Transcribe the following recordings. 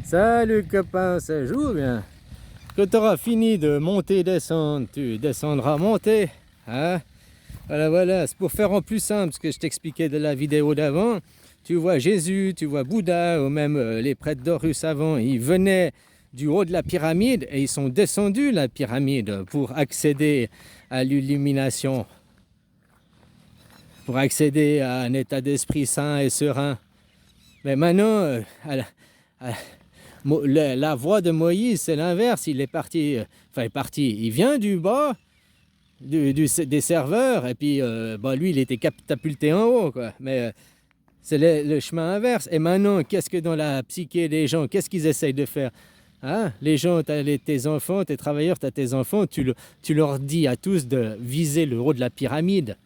Salut copain, ça joue bien. Quand tu auras fini de monter, descendre, tu descendras monter. Hein? Voilà, c'est pour faire en plus simple ce que je t'expliquais de la vidéo d'avant. Tu vois Jésus, tu vois Bouddha, ou même les prêtres d'Horus avant, ils venaient du haut de la pyramide et ils sont descendus la pyramide pour accéder à l'illumination, pour accéder à un état d'esprit sain et serein. Mais maintenant, la voie de Moïse, c'est l'inverse. Il est parti, il vient du bas, des serveurs, et puis lui, il était catapulté en haut, quoi. Mais c'est le chemin inverse. Et maintenant, qu'est-ce que dans la psyché des gens, qu'est-ce qu'ils essayent de faire? Hein? Les gens, tes enfants, tes travailleurs, tu as tes enfants, tu leur dis à tous de viser le haut de la pyramide.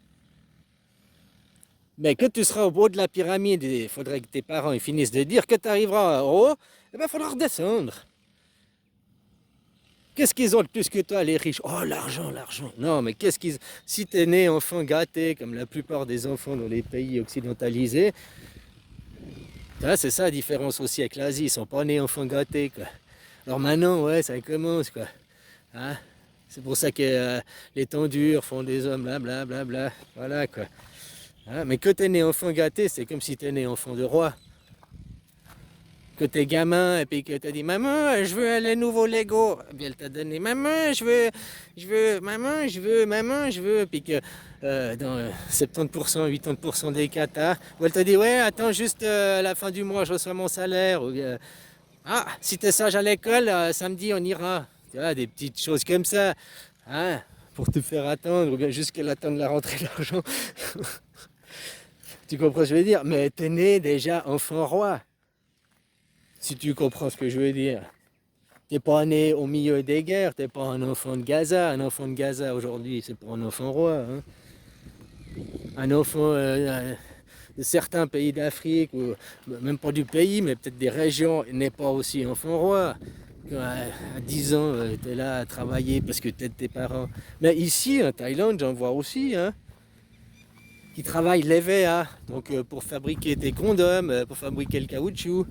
Mais quand tu seras au haut de la pyramide, il faudrait que tes parents ils finissent de dire que tu arriveras en haut, eh bien, il faudra redescendre. Qu'est-ce qu'ils ont de plus que toi, les riches? Oh, l'argent, l'argent. Non, mais qu'est-ce qu'ils... Si tu es né enfant gâté, comme la plupart des enfants dans les pays occidentalisés, c'est ça la différence aussi avec l'Asie, ils ne sont pas nés enfants gâtés, quoi. Alors maintenant, ouais, ça commence, quoi. Hein? C'est pour ça que les temps durs font des hommes, blablabla, bla, bla, bla. Voilà, quoi. Hein? Mais quand tu es né enfant gâté, c'est comme si tu es né enfant de roi. Que t'es gamin et puis que t'as dit maman je veux les nouveaux Lego, puis elle t'a donné maman je veux, puis que dans 70%, 80% des cas ou elle t'a dit ouais attends juste à la fin du mois je reçois mon salaire, ou si t'es sage à l'école samedi on ira, tu vois, des petites choses comme ça, hein, pour te faire attendre ou bien jusqu'à l'attendre la rentrée de l'argent. Tu comprends ce que je veux dire? Mais t'es né déjà enfant roi. Si tu comprends ce que je veux dire. T'es pas né au milieu des guerres, t'es pas un enfant de Gaza. Un enfant de Gaza aujourd'hui, c'est pas un enfant roi. Hein. Un enfant de certains pays d'Afrique, ou même pas du pays, mais peut-être des régions, n'est pas aussi enfant roi. À 10 ans, t'es là à travailler parce que t'aides tes parents. Mais ici, en Thaïlande, j'en vois aussi, hein, qui travaillent l'EVA, donc pour fabriquer des condoms, pour fabriquer le caoutchouc.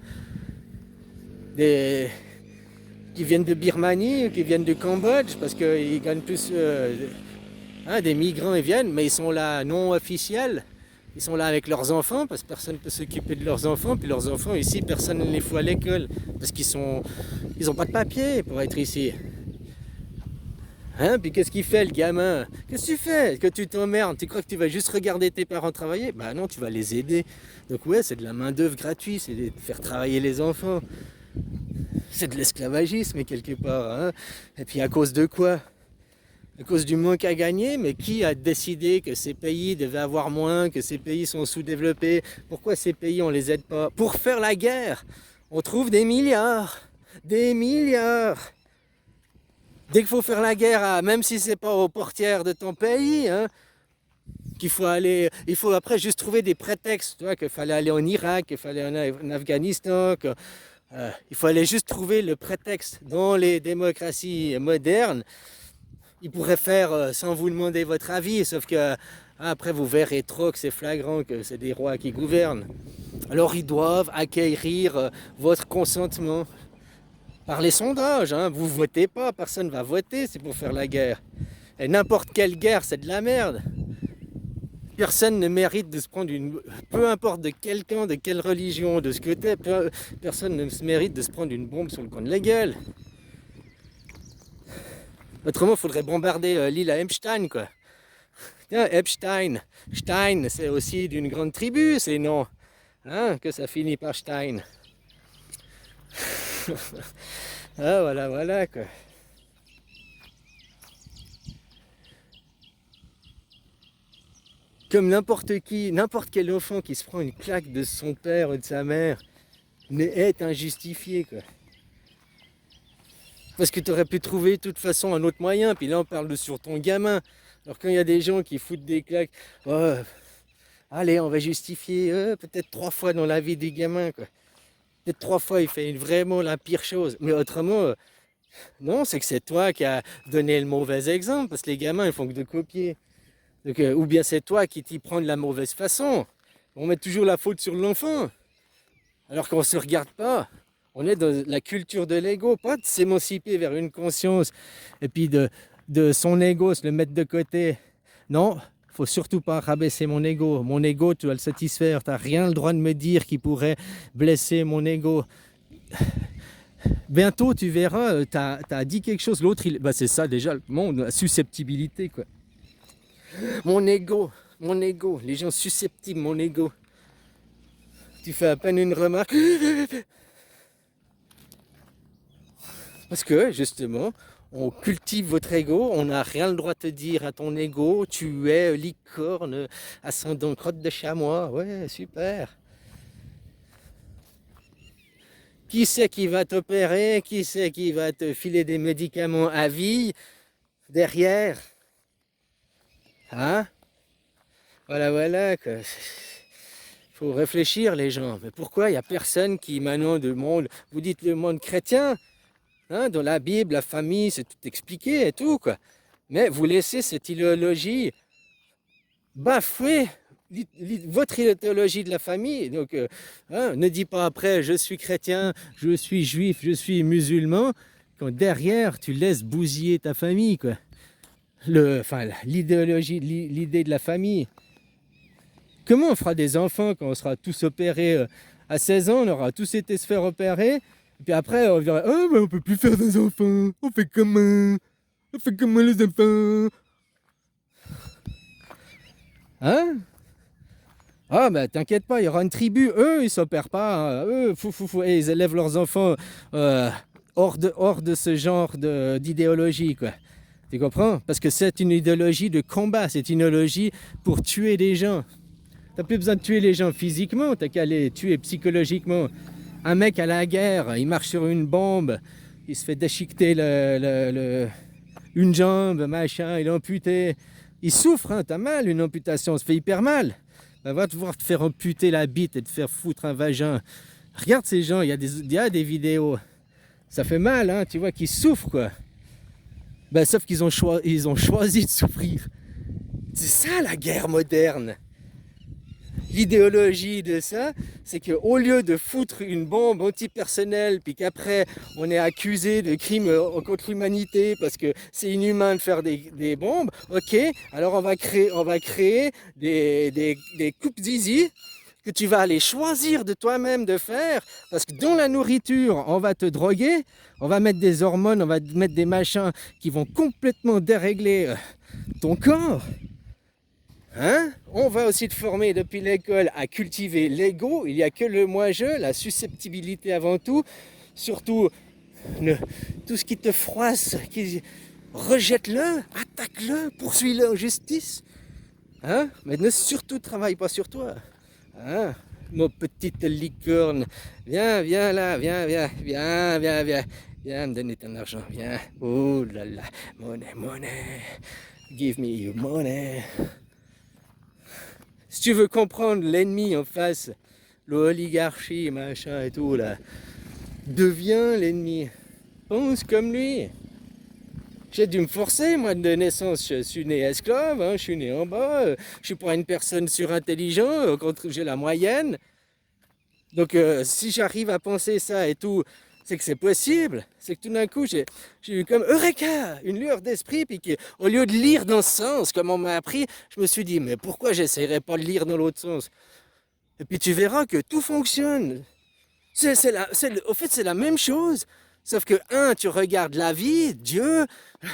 Qui viennent de Birmanie, qui viennent du Cambodge, parce qu'ils gagnent plus. Des migrants, ils viennent, mais ils sont là non officiels. Ils sont là avec leurs enfants, parce que personne ne peut s'occuper de leurs enfants. Puis leurs enfants, ici, personne ne les fout à l'école, parce qu'ils n'ont pas de papier pour être ici. Hein, puis qu'est-ce qu'il fait le gamin? Qu'est-ce que tu fais? Que tu t'emmerdes? Tu crois que tu vas juste regarder tes parents travailler? Bah non, tu vas les aider. Donc ouais, c'est de la main d'œuvre gratuite, c'est de faire travailler les enfants. C'est de l'esclavagisme quelque part. Hein. Et puis à cause de quoi? À cause du manque à gagner, mais qui a décidé que ces pays devaient avoir moins, que ces pays sont sous-développés? Pourquoi ces pays on les aide pas? Pour faire la guerre, on trouve des milliards. Des milliards. Dès qu'il faut faire la guerre, même si c'est pas aux portières de ton pays, hein, qu'il faut aller, il faut après juste trouver des prétextes, tu vois, qu'il fallait aller en Irak, qu'il fallait aller en Afghanistan, il fallait juste trouver le prétexte. Dans les démocraties modernes, ils pourraient faire sans vous demander votre avis, sauf que après vous verrez trop que c'est flagrant, que c'est des rois qui gouvernent. Alors ils doivent acquérir votre consentement par les sondages. Hein. Vous votez pas, personne ne va voter, c'est pour faire la guerre. Et n'importe quelle guerre, c'est de la merde. Personne ne mérite de se prendre peu importe de quel camp, de quelle religion, de ce que t'es, personne ne se mérite de se prendre une bombe sur le coin de la gueule. Autrement, il faudrait bombarder l'île à Epstein, quoi. Tiens, Epstein. Stein, c'est aussi d'une grande tribu, ces noms. Hein, que ça finit par Stein. Voilà, quoi. Comme n'importe qui, n'importe quel enfant qui se prend une claque de son père ou de sa mère est injustifié, quoi. Parce que tu aurais pu trouver de toute façon un autre moyen, puis là on parle sur ton gamin. Alors quand il y a des gens qui foutent des claques, oh, allez on va justifier peut-être 3 fois dans la vie des gamins, quoi. Peut-être 3 fois il fait vraiment la pire chose, mais autrement, non, c'est que c'est toi qui as donné le mauvais exemple, parce que les gamins ils font que de copier. Donc, ou bien c'est toi qui t'y prends de la mauvaise façon. On met toujours la faute sur l'enfant, alors qu'on ne se regarde pas. On est dans la culture de l'ego, pas de s'émanciper vers une conscience et puis de son ego, se le mettre de côté. Non, faut surtout pas rabaisser mon ego. Mon ego, tu dois le satisfaire. Tu n'as rien le droit de me dire qui pourrait blesser mon ego. Bientôt, tu verras, tu as dit quelque chose. L'autre, c'est ça déjà, le monde, la susceptibilité, quoi. Mon ego, les gens susceptibles, mon ego. Tu fais à peine une remarque. Parce que, justement, on cultive votre ego, on n'a rien le droit de te dire à ton ego, tu es licorne, ascendant crotte de chamois, ouais, super. Qui c'est qui va t'opérer, qui c'est qui va te filer des médicaments à vie derrière? Hein? Voilà, quoi. Faut réfléchir les gens. Mais pourquoi il n'y a personne qui maintenant du monde, vous dites le monde chrétien, hein, dans la Bible, la famille, c'est tout expliqué et tout, quoi. Mais vous laissez cette idéologie bafouer votre idéologie de la famille. Donc, hein, ne dis pas après, je suis chrétien, je suis juif, je suis musulman, quand derrière, tu laisses bousiller ta famille, quoi. L'idéologie, l'idée de la famille. Comment on fera des enfants quand on sera tous opérés à 16 ans, on aura tous été se faire opérer, et puis après on dirait « Oh, mais on peut plus faire des enfants, on fait comment les enfants ?» Hein? Ah bah t'inquiète pas, il y aura une tribu, eux ils s'opèrent pas, hein. Eux et ils élèvent leurs enfants hors de ce genre d'idéologie, quoi. Tu comprends? Parce que c'est une idéologie de combat, c'est une idéologie pour tuer des gens. T'as plus besoin de tuer les gens physiquement, t'as qu'à les tuer psychologiquement. Un mec à la guerre, il marche sur une bombe, il se fait déchiqueter une jambe, machin, il est amputé. Il souffre, hein, t'as mal, une amputation, ça fait hyper mal. Ben, va te voir te faire amputer la bite et te faire foutre un vagin. Regarde ces gens, il y a des vidéos. Ça fait mal, hein, tu vois, qu'ils souffrent, quoi. Ben, sauf qu'ils ont choisi de souffrir. C'est ça la guerre moderne. L'idéologie de ça, c'est qu'au lieu de foutre une bombe antipersonnelle, puis qu'après on est accusé de crimes contre l'humanité parce que c'est inhumain de faire des bombes, ok, alors on va créer des coupes zizi que tu vas aller choisir de toi-même de faire, parce que dans la nourriture, on va te droguer, on va mettre des hormones, on va mettre des machins qui vont complètement dérégler ton corps. Hein? On va aussi te former depuis l'école à cultiver l'ego. Il n'y a que le moi-je, la susceptibilité avant tout. Surtout, tout ce qui te froisse, rejette-le, attaque-le, poursuis-le en justice. Hein? Mais ne surtout travaille pas sur toi. Hein? Mon petite licorne, viens là, viens me donner ton argent, viens. Oh là là, money, give me your money. Si tu veux comprendre l'ennemi en face, l'oligarchie, machin et tout, là, deviens l'ennemi. Pense comme lui. J'ai dû me forcer, moi, de naissance. Je suis né esclave, hein, je suis né en bas, je suis pas une personne surintelligente, quand j'ai la moyenne. Donc, si j'arrive à penser ça et tout, c'est que c'est possible. C'est que tout d'un coup, j'ai eu comme Eureka, une lueur d'esprit, puis au lieu de lire dans ce sens, comme on m'a appris, je me suis dit, mais pourquoi j'essayerais pas de lire dans l'autre sens? Et puis tu verras que tout fonctionne. Au fait, c'est la même chose. Sauf que, tu regardes la vie, Dieu,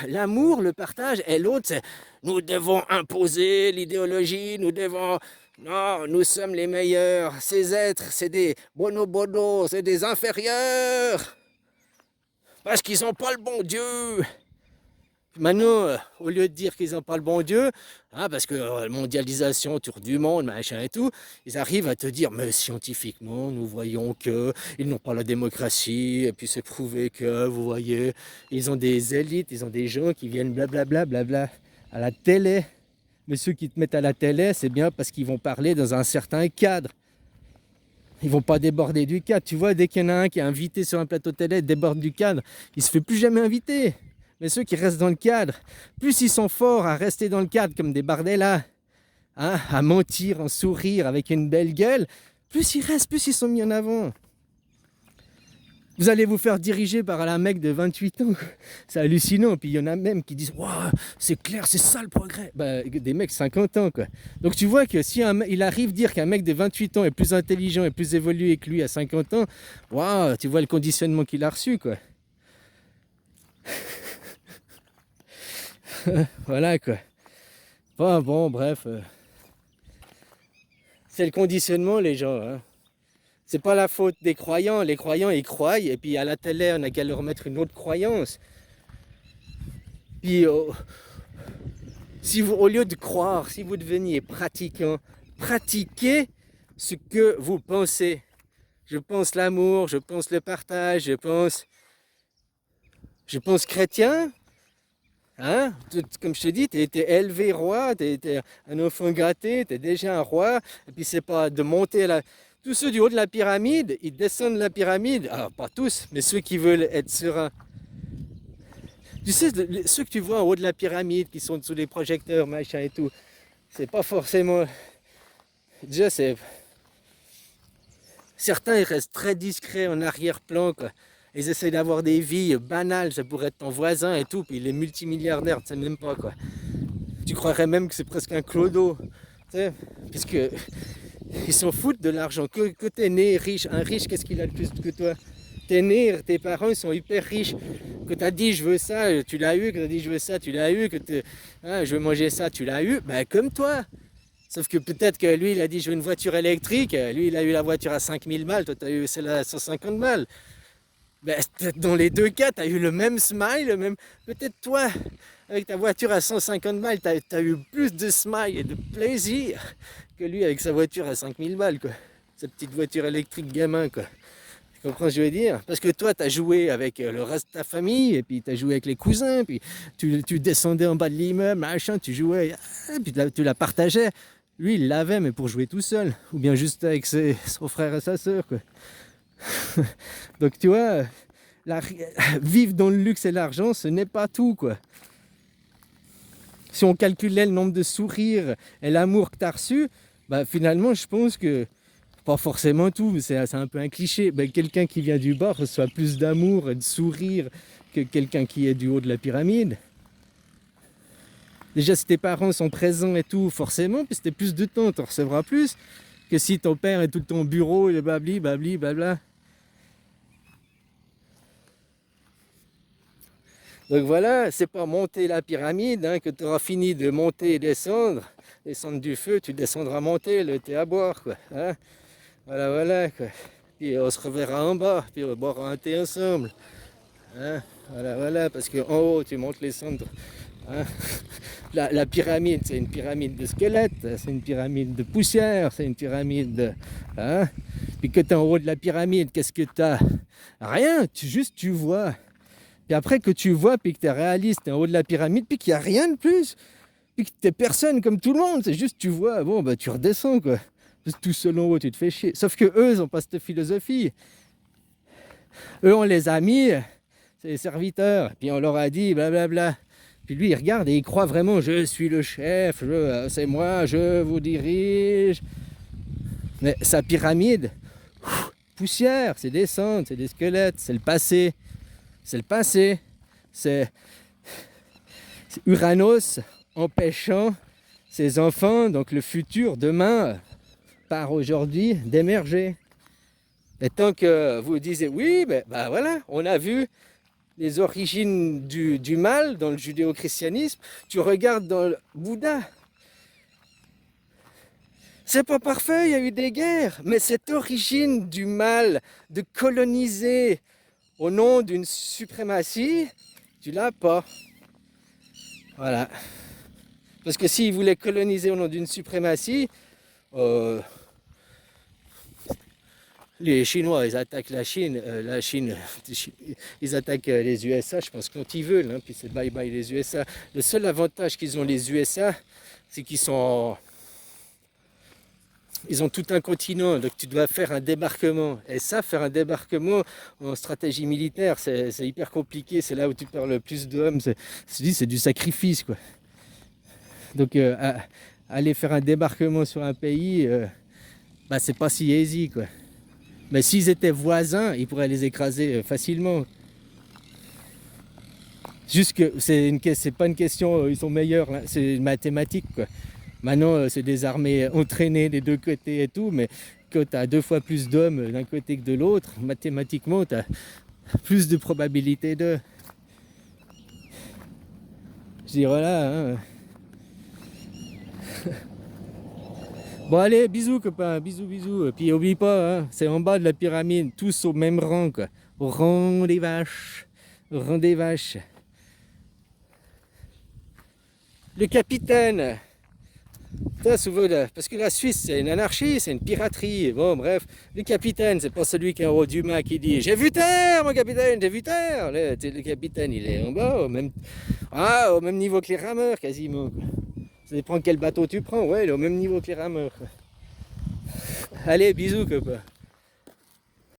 l'amour, le partage, et l'autre, c'est nous devons imposer l'idéologie, non, nous sommes les meilleurs. Ces êtres, c'est des bono, c'est des inférieurs. Parce qu'ils n'ont pas le bon Dieu. Maintenant, au lieu de dire qu'ils n'ont pas le bon Dieu, hein, parce que la mondialisation autour du monde, machin et tout, ils arrivent à te dire, mais scientifiquement, nous voyons qu'ils n'ont pas la démocratie, et puis c'est prouvé que, vous voyez, ils ont des élites, ils ont des gens qui viennent blablabla à la télé. Mais ceux qui te mettent à la télé, c'est bien parce qu'ils vont parler dans un certain cadre. Ils vont pas déborder du cadre. Tu vois, dès qu'il y en a un qui est invité sur un plateau télé, déborde du cadre, il se fait plus jamais inviter. Mais ceux qui restent dans le cadre, plus ils sont forts à rester dans le cadre comme des bardellas, hein, à mentir, en sourire, avec une belle gueule, plus ils restent, plus ils sont mis en avant. Vous allez vous faire diriger par un mec de 28 ans. C'est hallucinant. Puis il y en a même qui disent waouh, c'est clair, c'est ça le progrès. Bah, des mecs 50 ans, quoi. Donc tu vois que si il arrive à dire qu'un mec de 28 ans est plus intelligent et plus évolué que lui à 50 ans, waouh, tu vois le conditionnement qu'il a reçu, quoi. Voilà, quoi. Bon, bref. C'est le conditionnement, les gens, hein. C'est pas la faute des croyants. Les croyants, ils croient, et puis à la télé, on n'a qu'à leur mettre une autre croyance. Puis, si vous, au lieu de croire, si vous deveniez pratiquant, pratiquez ce que vous pensez. Je pense l'amour, je pense le partage, je pense chrétien. Hein? Comme je te dis, tu été élevé roi, tu été un enfant gâté, tu es déjà un roi. Et puis c'est pas de monter la... Tous ceux du haut de la pyramide, ils descendent la pyramide. Alors pas tous, mais ceux qui veulent être sereins. Tu sais, ceux que tu vois en haut de la pyramide, qui sont sous les projecteurs, machin et tout, c'est pas forcément... Déjà, c'est... Certains, ils restent très discrets en arrière-plan, quoi. Ils essaient d'avoir des vies banales, ça pourrait être ton voisin et tout, puis il est multimilliardaire, tu sais même pas, quoi. Tu croirais même que c'est presque un clodo, tu sais, puisque ils s'en foutent de l'argent. Que t'es né riche, un riche, qu'est-ce qu'il a de plus que toi? T'es né, tes parents ils sont hyper riches. Que t'as dit je veux ça, tu l'as eu. Que t'as dit je veux ça, tu l'as eu. Je veux manger ça, tu l'as eu. Ben comme toi. Sauf que peut-être que lui il a dit je veux une voiture électrique. Lui il a eu la voiture à 5000 balles. Toi t'as eu celle-là à 150 balles. Ben, dans les deux cas, tu as eu le même smile, le même. Peut-être toi, avec ta voiture à 150 balles, tu as eu plus de smile et de plaisir que lui avec sa voiture à 5000 balles, quoi. Sa petite voiture électrique gamin, quoi. Tu comprends ce que je veux dire? Parce que toi, tu as joué avec le reste de ta famille, et puis tu as joué avec les cousins, puis tu descendais en bas de l'immeuble, machin, tu jouais, puis tu la partageais. Lui, il l'avait, mais pour jouer tout seul, ou bien juste avec son frère et sa soeur, quoi. Donc tu vois, vivre dans le luxe et l'argent, ce n'est pas tout, quoi. Si on calculait le nombre de sourires et l'amour que tu as reçu, bah, finalement, je pense que, pas forcément tout, mais c'est un peu un cliché, bah, quelqu'un qui vient du bas reçoit plus d'amour et de sourire que quelqu'un qui est du haut de la pyramide. Déjà, si tes parents sont présents et tout, forcément, puis si t'as plus de temps, tu en recevras plus que si ton père est tout le temps au bureau, et babli, babli, blabla. Donc voilà, c'est pas monter la pyramide, hein, que tu auras fini de monter et descendre du feu, tu descendras monter le thé à boire, quoi. Hein. Voilà, quoi. Puis on se reverra en bas, puis on boira un thé ensemble. Hein. Voilà, parce qu'en haut, tu montes les cendres. Hein. La pyramide, c'est une pyramide de squelettes, c'est une pyramide de poussière, c'est une pyramide de... Hein. Puis que tu es en haut de la pyramide, qu'est-ce que tu as? Rien, tu vois. Puis après que tu vois, puis que tu es réaliste, tu es en haut de la pyramide, puis qu'il n'y a rien de plus. Puis que tu es personne comme tout le monde, c'est juste tu vois, bon, bah tu redescends, quoi. Juste tout seul en haut, tu te fais chier. Sauf que eux, ils n'ont pas cette philosophie. Eux, on les a mis, c'est les serviteurs, puis on leur a dit, blablabla. Puis lui, il regarde et il croit vraiment, je suis le chef, c'est moi, je vous dirige. Mais sa pyramide, poussière, c'est des cendres, c'est des squelettes, c'est le passé. C'est le passé. C'est Uranos empêchant ses enfants, donc le futur, demain, par aujourd'hui, d'émerger. Et tant que vous disiez, oui, ben voilà, on a vu les origines du mal dans le judéo-christianisme, tu regardes dans le Bouddha. C'est pas parfait, il y a eu des guerres, mais cette origine du mal, de coloniser au nom d'une suprématie, tu l'as pas. Voilà. Parce que s'ils voulaient coloniser au nom d'une suprématie, les Chinois, ils attaquent la Chine, ils attaquent les USA, je pense, quand ils veulent, hein, puis c'est bye bye les USA. Le seul avantage qu'ils ont les USA, c'est qu'ils ont tout un continent, donc tu dois faire un débarquement. Et ça, faire un débarquement en stratégie militaire, c'est hyper compliqué, c'est là où tu perds le plus d'hommes, c'est du sacrifice, quoi. Donc aller faire un débarquement sur un pays, c'est pas si easy, quoi. Mais s'ils étaient voisins, ils pourraient les écraser facilement. Juste que c'est pas une question, ils sont meilleurs, là, c'est une mathématique, quoi. Maintenant, c'est des armées entraînées des deux côtés et tout, mais quand tu as 2 fois plus d'hommes d'un côté que de l'autre, mathématiquement, tu as plus de probabilité de... Je dis voilà, hein. Bon allez, bisous copains, bisous bisous. Puis oublie pas, hein, c'est en bas de la pyramide, tous au même rang, quoi. Au rang des vaches. Au rang des vaches. Le capitaine. Ça, souvent, parce que la Suisse, c'est une anarchie, c'est une piraterie. Bon, bref, le capitaine, c'est pas celui qui est en haut du mât qui dit j'ai vu terre, mon capitaine, j'ai vu terre. Le capitaine, il est en bas, au même niveau que les rameurs, quasiment. Ça dépend quel bateau tu prends, ouais, il est au même niveau que les rameurs. Allez, bisous, copain.